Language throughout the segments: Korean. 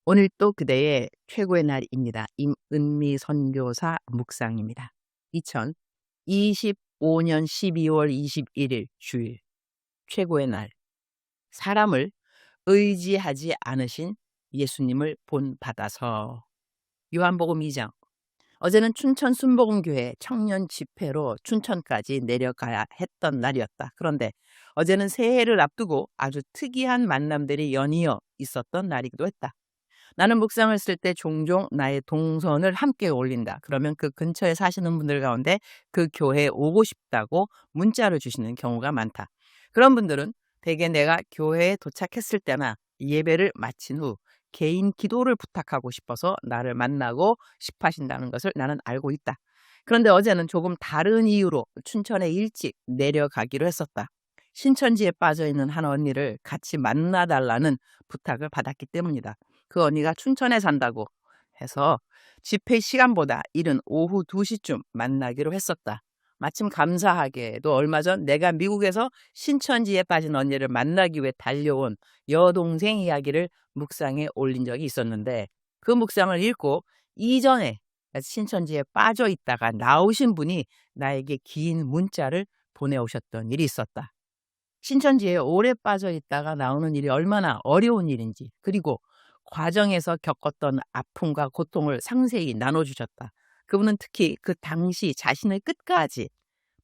오늘 또 그대의 최고의 날입니다. 임은미 선교사 묵상입니다. 2025년 12월 21일 주일 최고의 날. 사람을 의지하지 않으신 예수님을 본받아서. 요한복음 2장. 어제는 춘천 순복음교회 청년 집회로 춘천까지 내려가야 했던 날이었다. 그런데 어제는 새해를 앞두고 아주 특이한 만남들이 연이어 있었던 날이기도 했다. 나는 묵상을 쓸 때 종종 나의 동선을 함께 올린다. 그러면 그 근처에 사시는 분들 가운데 그 교회에 오고 싶다고 문자를 주시는 경우가 많다. 그런 분들은 대개 내가 교회에 도착했을 때나 예배를 마친 후 개인 기도를 부탁하고 싶어서 나를 만나고 싶어 하신다는 것을 나는 알고 있다. 그런데 어제는 조금 다른 이유로 춘천에 일찍 내려가기로 했었다. 신천지에 빠져있는 한 언니를 같이 만나달라는 부탁을 받았기 때문이다. 그 언니가 춘천에 산다고 해서 집회 시간보다 이른 오후 2시쯤 만나기로 했었다. 마침 감사하게도 얼마 전 내가 미국에서 신천지에 빠진 언니를 만나기 위해 달려온 여동생 이야기를 묵상에 올린 적이 있었는데, 그 묵상을 읽고 이전에 신천지에 빠져 있다가 나오신 분이 나에게 긴 문자를 보내오셨던 일이 있었다. 신천지에 오래 빠져 있다가 나오는 일이 얼마나 어려운 일인지, 그리고 과정에서 겪었던 아픔과 고통을 상세히 나눠주셨다. 그분은 특히 그 당시 자신의 끝까지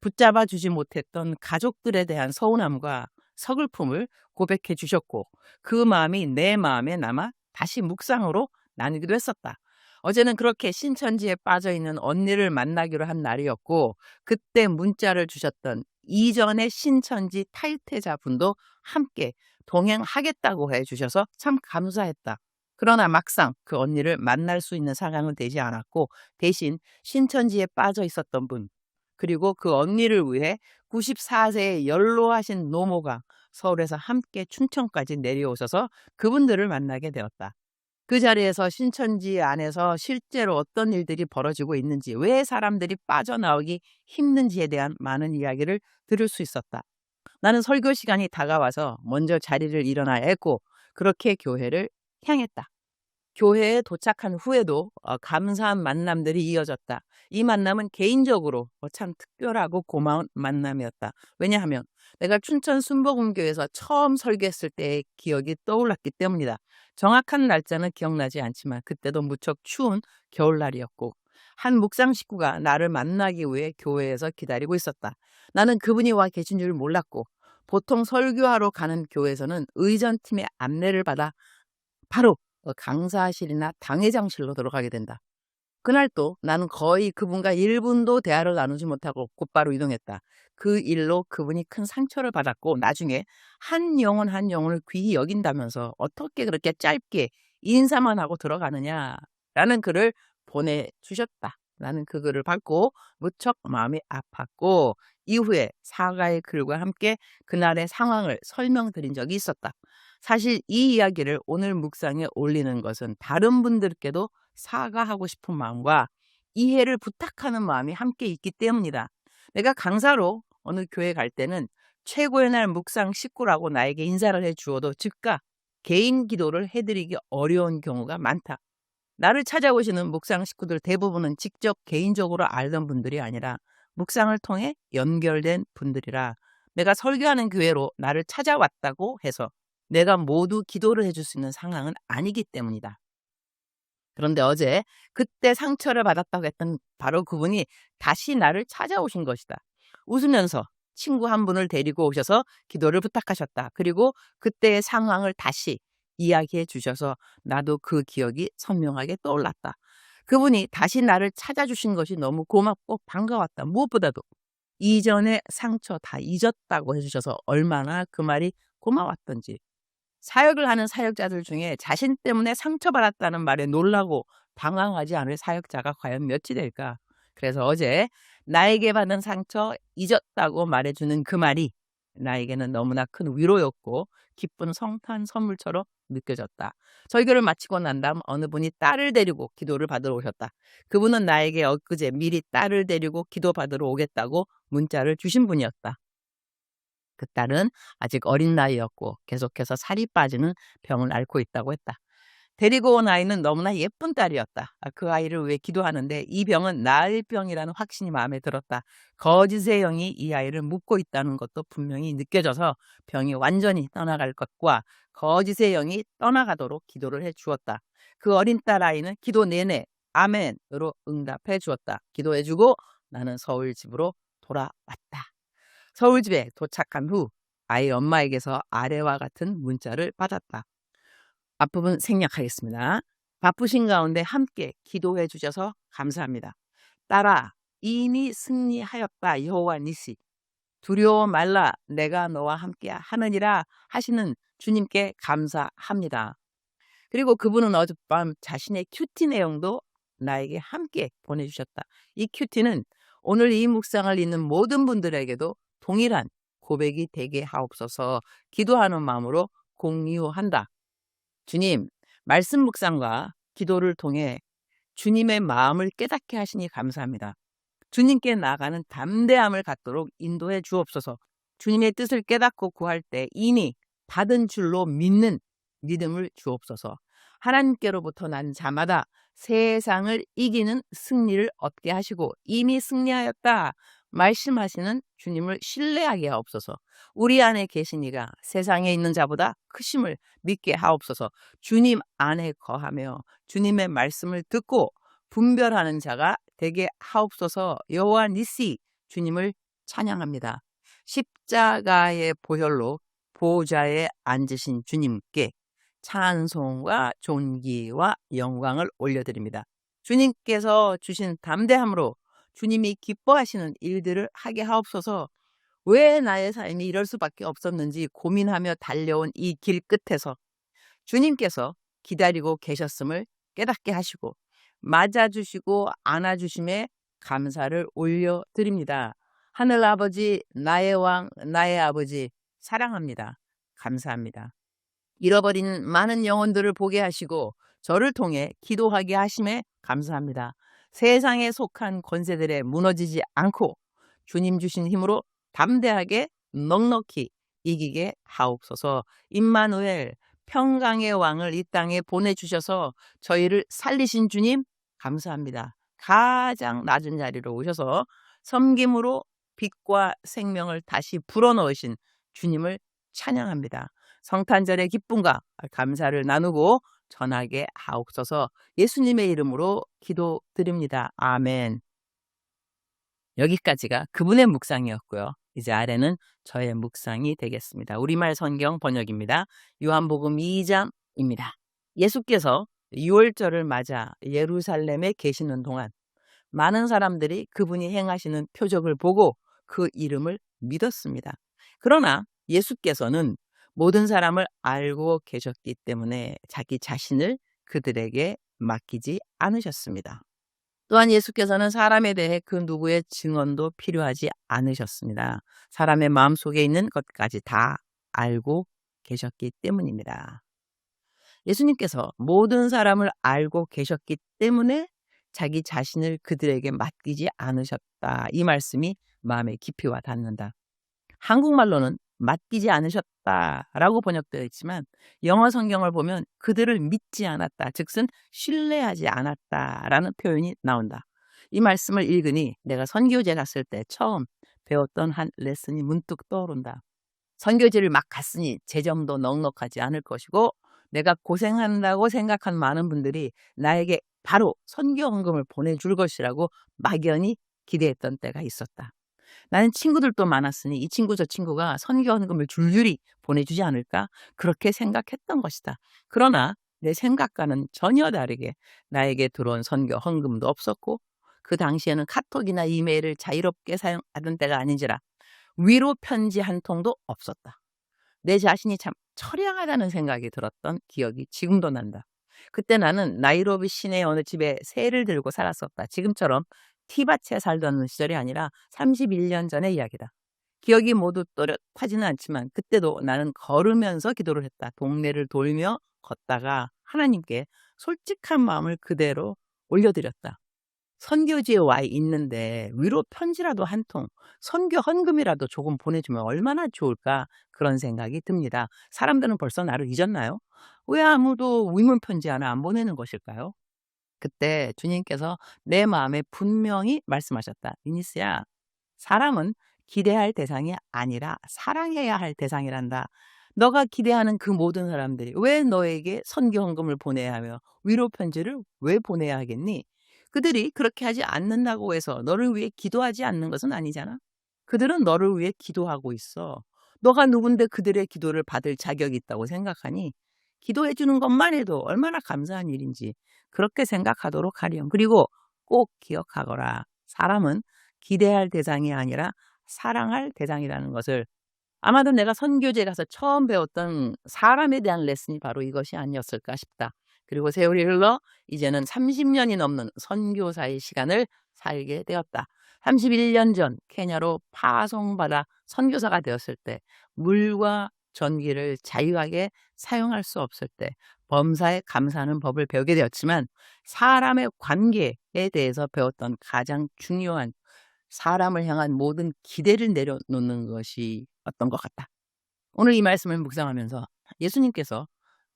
붙잡아 주지 못했던 가족들에 대한 서운함과 서글픔을 고백해 주셨고, 그 마음이 내 마음에 남아 다시 묵상으로 나누기도 했었다. 어제는 그렇게 신천지에 빠져있는 언니를 만나기로 한 날이었고, 그때 문자를 주셨던 이전의 신천지 탈퇴자분도 함께 동행하겠다고 해주셔서 참 감사했다. 그러나 막상 그 언니를 만날 수 있는 상황은 되지 않았고, 대신 신천지에 빠져 있었던 분, 그리고 그 언니를 위해 94세의 연로하신 노모가 서울에서 함께 춘천까지 내려오셔서 그분들을 만나게 되었다. 그 자리에서 신천지 안에서 실제로 어떤 일들이 벌어지고 있는지, 왜 사람들이 빠져나오기 힘든지에 대한 많은 이야기를 들을 수 있었다. 나는 설교 시간이 다가와서 먼저 자리를 일어나야 했고, 그렇게 교회를 향했다. 교회에 도착한 후에도 감사한 만남들이 이어졌다. 이 만남은 개인적으로 참 특별하고 고마운 만남이었다. 왜냐하면 내가 춘천 순복음교회에서 처음 설교했을 때의 기억이 떠올랐기 때문이다. 정확한 날짜는 기억나지 않지만 그때도 무척 추운 겨울날이었고, 한 묵상 식구가 나를 만나기 위해 교회에서 기다리고 있었다. 나는 그분이 와 계신 줄 몰랐고, 보통 설교하러 가는 교회에서는 의전팀의 안내를 받아 바로 강사실이나 당회장실로 들어가게 된다. 그날 또 나는 거의 그분과 1분도 대화를 나누지 못하고 곧바로 이동했다. 그 일로 그분이 큰 상처를 받았고, 나중에 한 영혼 한 영혼을 귀히 여긴다면서 어떻게 그렇게 짧게 인사만 하고 들어가느냐라는 글을 보내주셨다. 나는 그 글을 받고 무척 마음이 아팠고, 이후에 사과의 글과 함께 그날의 상황을 설명드린 적이 있었다. 사실 이 이야기를 오늘 묵상에 올리는 것은 다른 분들께도 사과하고 싶은 마음과 이해를 부탁하는 마음이 함께 있기 때문이다. 내가 강사로 어느 교회 갈 때는 최고의 날 묵상 식구라고 나에게 인사를 해주어도 즉각 개인 기도를 해드리기 어려운 경우가 많다. 나를 찾아오시는 묵상 식구들 대부분은 직접 개인적으로 알던 분들이 아니라 묵상을 통해 연결된 분들이라, 내가 설교하는 교회로 나를 찾아왔다고 해서 내가 모두 기도를 해줄 수 있는 상황은 아니기 때문이다. 그런데 어제 그때 상처를 받았다고 했던 바로 그분이 다시 나를 찾아오신 것이다. 웃으면서 친구 한 분을 데리고 오셔서 기도를 부탁하셨다. 그리고 그때의 상황을 다시 이야기해 주셔서 나도 그 기억이 선명하게 떠올랐다. 그분이 다시 나를 찾아주신 것이 너무 고맙고 반가웠다. 무엇보다도 이전의 상처 다 잊었다고 해주셔서 얼마나 그 말이 고마웠던지. 사역을 하는 사역자들 중에 자신 때문에 상처받았다는 말에 놀라고 당황하지 않을 사역자가 과연 몇이 될까? 그래서 어제 나에게 받은 상처 잊었다고 말해주는 그 말이 나에게는 너무나 큰 위로였고 기쁜 성탄 선물처럼 느껴졌다. 설교를 마치고 난 다음 어느 분이 딸을 데리고 기도를 받으러 오셨다. 그분은 나에게 엊그제 미리 딸을 데리고 기도 받으러 오겠다고 문자를 주신 분이었다. 그 딸은 아직 어린 나이였고 계속해서 살이 빠지는 병을 앓고 있다고 했다. 데리고 온 아이는 너무나 예쁜 딸이었다. 그 아이를 위해 기도하는데 이 병은 나을 병이라는 확신이 마음에 들었다. 거짓의 영이 이 아이를 묶고 있다는 것도 분명히 느껴져서 병이 완전히 떠나갈 것과 거짓의 영이 떠나가도록 기도를 해 주었다. 그 어린 딸 아이는 기도 내내 아멘으로 응답해 주었다. 기도해 주고 나는 서울 집으로 돌아왔다. 서울 집에 도착한 후 아이 엄마에게서 아래와 같은 문자를 받았다. 앞부분 생략하겠습니다. 바쁘신 가운데 함께 기도해 주셔서 감사합니다. 딸아, 이미 승리하였다. 여호와 니시. 두려워 말라. 내가 너와 함께 하느니라 하시는 주님께 감사합니다. 그리고 그분은 어젯밤 자신의 큐티 내용도 나에게 함께 보내주셨다. 이 큐티는 오늘 이 묵상을 읽는 모든 분들에게도 동일한 고백이 되게 하옵소서 기도하는 마음으로 공유한다. 주님, 말씀 묵상과 기도를 통해 주님의 마음을 깨닫게 하시니 감사합니다. 주님께 나아가는 담대함을 갖도록 인도해 주옵소서. 주님의 뜻을 깨닫고 구할 때 이미 받은 줄로 믿는 믿음을 주옵소서. 하나님께로부터 난 자마다 세상을 이기는 승리를 얻게 하시고 이미 승리하였다 말씀하시는 주님을 신뢰하게 하옵소서. 우리 안에 계신 이가 세상에 있는 자보다 크심을 믿게 하옵소서. 주님 안에 거하며 주님의 말씀을 듣고 분별하는 자가 되게 하옵소서. 여호와 니시 주님을 찬양합니다. 십자가의 보혈로 보좌에 앉으신 주님께 찬송과 존귀와 영광을 올려드립니다. 주님께서 주신 담대함으로 주님이 기뻐하시는 일들을 하게 하옵소서. 왜 나의 삶이 이럴 수밖에 없었는지 고민하며 달려온 이 길 끝에서 주님께서 기다리고 계셨음을 깨닫게 하시고 맞아주시고 안아주심에 감사를 올려드립니다. 하늘 아버지, 나의 왕, 나의 아버지 사랑합니다. 감사합니다. 잃어버린 많은 영혼들을 보게 하시고 저를 통해 기도하게 하심에 감사합니다. 세상에 속한 권세들에 무너지지 않고 주님 주신 힘으로 담대하게 넉넉히 이기게 하옵소서. 임마누엘 평강의 왕을 이 땅에 보내주셔서 저희를 살리신 주님 감사합니다. 가장 낮은 자리로 오셔서 섬김으로 빛과 생명을 다시 불어넣으신 주님을 찬양합니다. 성탄절의 기쁨과 감사를 나누고 전하게 하옵소서. 예수님의 이름으로 기도드립니다. 아멘. 여기까지가 그분의 묵상이었고요. 이제 아래는 저의 묵상이 되겠습니다. 우리말 성경 번역입니다. 요한복음 2장입니다. 예수께서 유월절을 맞아 예루살렘에 계시는 동안 많은 사람들이 그분이 행하시는 표적을 보고 그 이름을 믿었습니다. 그러나 예수께서는 모든 사람을 알고 계셨기 때문에 자기 자신을 그들에게 맡기지 않으셨습니다. 또한 예수께서는 사람에 대해 그 누구의 증언도 필요하지 않으셨습니다. 사람의 마음속에 있는 것까지 다 알고 계셨기 때문입니다. 예수님께서 모든 사람을 알고 계셨기 때문에 자기 자신을 그들에게 맡기지 않으셨다. 이 말씀이 마음에 깊이 와 닿는다. 한국말로는 맡기지 않으셨다라고 번역되어 있지만 영어 성경을 보면 그들을 믿지 않았다, 즉슨 신뢰하지 않았다라는 표현이 나온다. 이 말씀을 읽으니 내가 선교제 갔을 때 처음 배웠던 한 레슨이 문득 떠오른다. 선교지를 막 갔으니 재정도 넉넉하지 않을 것이고 내가 고생한다고 생각한 많은 분들이 나에게 바로 선교헌금을 보내줄 것이라고 막연히 기대했던 때가 있었다. 나는 친구들도 많았으니 이 친구 저 친구가 선교헌금을 줄줄이 보내주지 않을까 그렇게 생각했던 것이다. 그러나 내 생각과는 전혀 다르게 나에게 들어온 선교헌금도 없었고 그 당시에는 카톡이나 이메일을 자유롭게 사용하던 때가 아닌지라 위로 편지 한 통도 없었다. 내 자신이 참 처량하다는 생각이 들었던 기억이 지금도 난다. 그때 나는 나이로비 시내 어느 집에 새를 들고 살았었다. 지금처럼 티밭에 살던 시절이 아니라 31년 전의 이야기다. 기억이 모두 또렷하지는 않지만 그때도 나는 걸으면서 기도를 했다. 동네를 돌며 걷다가 하나님께 솔직한 마음을 그대로 올려드렸다. 선교지에 와 있는데 위로 편지라도 한 통, 선교 헌금이라도 조금 보내주면 얼마나 좋을까 그런 생각이 듭니다. 사람들은 벌써 나를 잊었나요? 왜 아무도 위문 편지 하나 안 보내는 것일까요? 그때 주님께서 내 마음에 분명히 말씀하셨다. 유니스야, 사람은 기대할 대상이 아니라 사랑해야 할 대상이란다. 너가 기대하는 그 모든 사람들이 왜 너에게 선교 헌금을 보내야 하며 위로 편지를 왜 보내야 하겠니? 그들이 그렇게 하지 않는다고 해서 너를 위해 기도하지 않는 것은 아니잖아. 그들은 너를 위해 기도하고 있어. 너가 누군데 그들의 기도를 받을 자격이 있다고 생각하니? 기도해 주는 것만 해도 얼마나 감사한 일인지 그렇게 생각하도록 하렴. 그리고 꼭 기억하거라. 사람은 기대할 대상이 아니라 사랑할 대상이라는 것을. 아마도 내가 선교지에 가서 처음 배웠던 사람에 대한 레슨이 바로 이것이 아니었을까 싶다. 그리고 세월이 흘러 이제는 30년이 넘는 선교사의 시간을 살게 되었다. 31년 전 케냐로 파송받아 선교사가 되었을 때 물과 전기를 자유하게 사용할 수 없을 때 범사에 감사하는 법을 배우게 되었지만 사람의 관계에 대해서 배웠던 가장 중요한 사람을 향한 모든 기대를 내려놓는 것이 어떤 것 같다. 오늘 이 말씀을 묵상하면서 예수님께서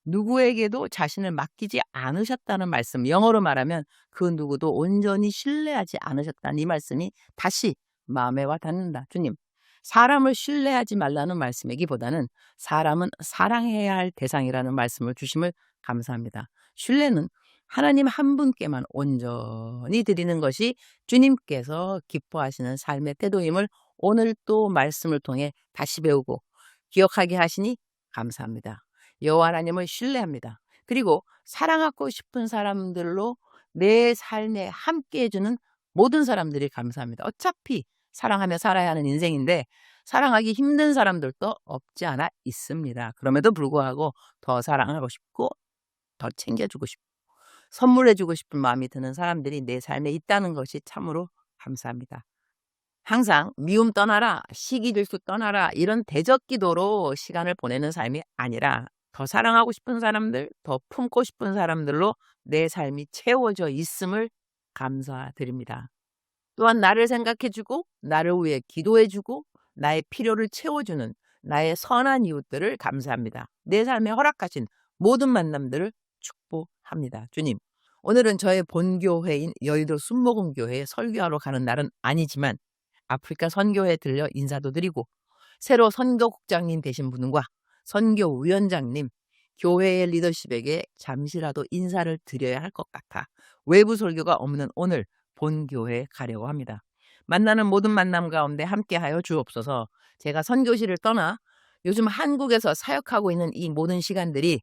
누구에게도 자신을 맡기지 않으셨다는 말씀, 영어로 말하면 그 누구도 온전히 신뢰하지 않으셨다는 이 말씀이 다시 마음에 와 닿는다. 주님, 사람을 신뢰하지 말라는 말씀이기보다는 사람은 사랑해야 할 대상이라는 말씀을 주심을 감사합니다. 신뢰는 하나님 한 분께만 온전히 드리는 것이 주님께서 기뻐하시는 삶의 태도임을 오늘 또 말씀을 통해 다시 배우고 기억하게 하시니 감사합니다. 여호와 하나님을 신뢰합니다. 그리고 사랑하고 싶은 사람들로 내 삶에 함께 해주는 모든 사람들이 감사합니다. 어차피 사랑하며 살아야 하는 인생인데 사랑하기 힘든 사람들도 없지 않아 있습니다. 그럼에도 불구하고 더 사랑하고 싶고 더 챙겨주고 싶고 선물해주고 싶은 마음이 드는 사람들이 내 삶에 있다는 것이 참으로 감사합니다. 항상 미움 떠나라, 시기질투 떠나라 이런 대적 기도로 시간을 보내는 삶이 아니라 더 사랑하고 싶은 사람들, 더 품고 싶은 사람들로 내 삶이 채워져 있음을 감사드립니다. 또한 나를 생각해주고 나를 위해 기도해주고 나의 필요를 채워주는 나의 선한 이웃들을 감사합니다. 내 삶에 허락하신 모든 만남들을 축복합니다. 주님, 오늘은 저의 본교회인 여의도 순복음교회에 설교하러 가는 날은 아니지만 아프리카 선교회에 들려 인사도 드리고 새로 선교국장님 되신 분과 선교위원장님, 교회의 리더십에게 잠시라도 인사를 드려야 할 것 같아 외부 설교가 없는 오늘 본교회에 가려고 합니다. 만나는 모든 만남 가운데 함께하여 주옵소서. 제가 선교실을 떠나 요즘 한국에서 사역하고 있는 이 모든 시간들이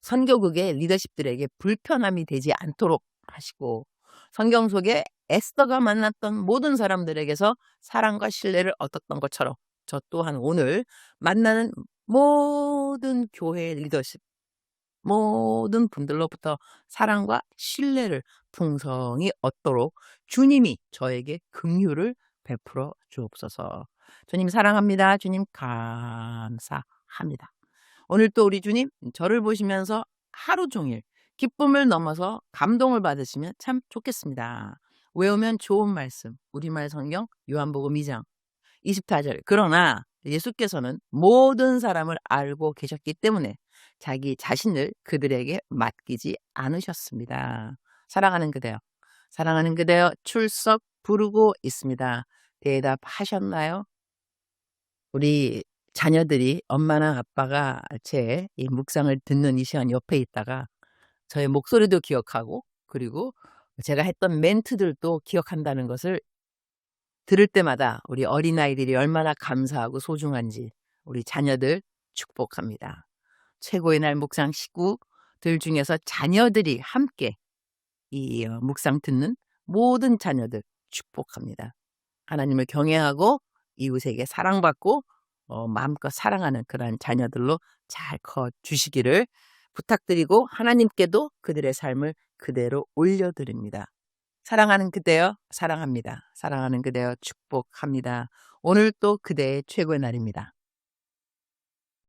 선교국의 리더십들에게 불편함이 되지 않도록 하시고 성경 속에 에스더가 만났던 모든 사람들에게서 사랑과 신뢰를 얻었던 것처럼 저 또한 오늘 만나는 모든 교회의 리더십, 모든 분들로부터 사랑과 신뢰를 풍성히 얻도록 주님이 저에게 긍휼을 베풀어 주옵소서. 주님 사랑합니다. 주님 감사합니다. 오늘 또 우리 주님 저를 보시면서 하루 종일 기쁨을 넘어서 감동을 받으시면 참 좋겠습니다. 외우면 좋은 말씀, 우리말 성경 요한복음 2장 24절. 그러나 예수께서는 모든 사람을 알고 계셨기 때문에 자기 자신을 그들에게 맡기지 않으셨습니다. 사랑하는 그대여, 사랑하는 그대여 출석 부르고 있습니다. 대답하셨나요? 우리 자녀들이 엄마나 아빠가 제 이 묵상을 듣는 이 시간 옆에 있다가 저의 목소리도 기억하고 그리고 제가 했던 멘트들도 기억한다는 것을 들을 때마다 우리 어린아이들이 얼마나 감사하고 소중한지 우리 자녀들 축복합니다. 최고의 날 묵상 식구들 중에서 자녀들이 함께 이 묵상 듣는 모든 자녀들 축복합니다. 하나님을 경외하고 이웃에게 사랑받고 마음껏 사랑하는 그러한 자녀들로 잘 커주시기를 부탁드리고 하나님께도 그들의 삶을 그대로 올려드립니다. 사랑하는 그대여 사랑합니다. 사랑하는 그대여 축복합니다. 오늘 또 그대의 최고의 날입니다.